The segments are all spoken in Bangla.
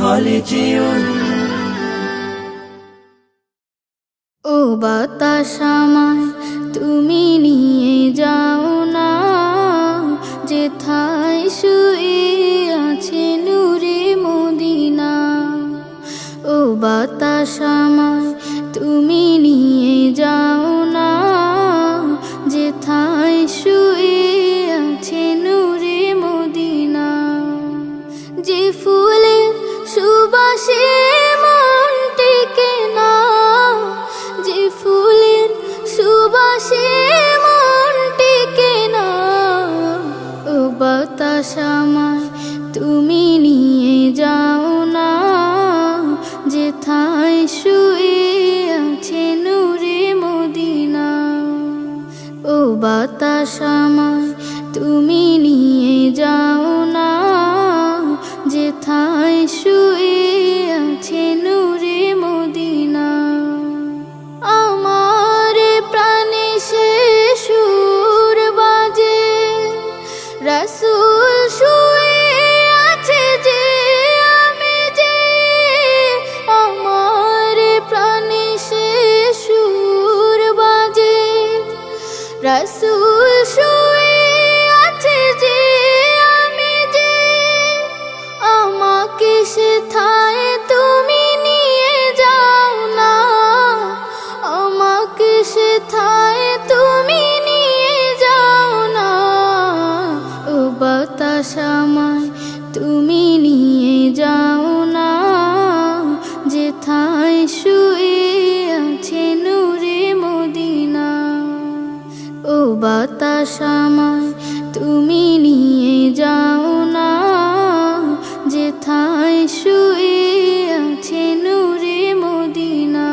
হলে যেও। ও বাতাস আমায় তুমি নিয়ে যাও না, যেথায় শুয়ে আছে নূরে মদিনা। ও বাতাস আমায় তুমি নিয়ে যাও না, যেথায় শুয়ে আছে নূরে মদিনা। যে ফুলের সুবাসে মন টেকে না, যে ফুলের সুবাসে মন টেকে না। ও বাতাস আমায় তুমি নিয়ে যাও না, যেথায় শুয়ে আছে নূরে মদিনা। ও বাতাস আমায় তুমি নিয়ে যাও না, যেথায় শুয়ে আছে নূরে মদিনা। আমার প্রাণে সে সুর বাজে, রাসূল শুয়ে আছে যে আমি যে। আমার প্রাণে সে সুর বাজে, রাসূল শুয়ে আছে যে আমি যে। আমাকে সেথায় তুমি নিয়ে যাও না, আমাকে সেথায় তুমি নিয়ে যাও না। ও বাতাস আমায় তুমি নিয়ে যাও না, যেথায় শুয়ে আছে নূরে মদিনা। ও বাতাস আমায় তুমি নিয়ে যাও না, যেথায় শুয়ে আছে নূরে মদিনা।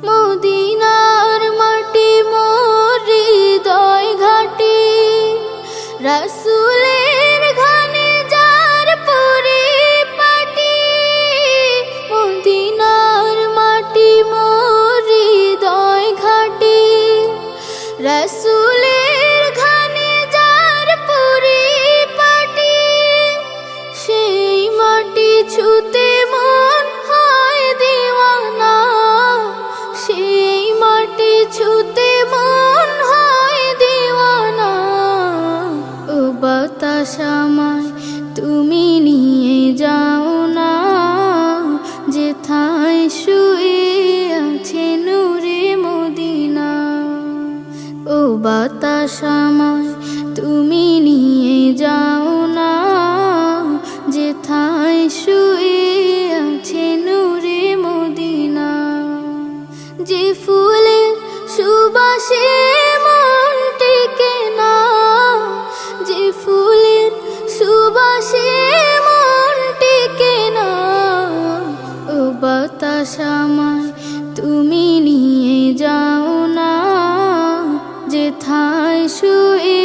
মদিনার মাটি মোর হৃদয় ঘাটি, রাসূলের ঘানে যার পরিপাটি। মদিনার মাটি মোর হৃদয় ঘাটি, রাসূলের ঘানে যার পরিপাটি। সেই মাটি ছুতে মন হয় দিওয়ানা, সেই মাটি ছুতে মন হয় দিওয়ানা। ও বাতাস আমায় তুমি নিয়ে যাও না, যেথায় শুয়ে আছে নূরে মদিনা। ও বাতাস আমায় তুমি নিয়ে যাও না, যেথায় শুয়ে আছে নূরে মদিনা। যে ফুলের সুবাসে মন টেকে না, যে ফুলের সুবাসে মন টেকে না। ও বাতাস আমায় তুমি নিয়ে যাও না, যেথায় শুয়ে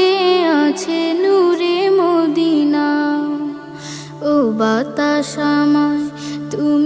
আছে নূরে মদিনা। ও বাতাস আমায় তুমি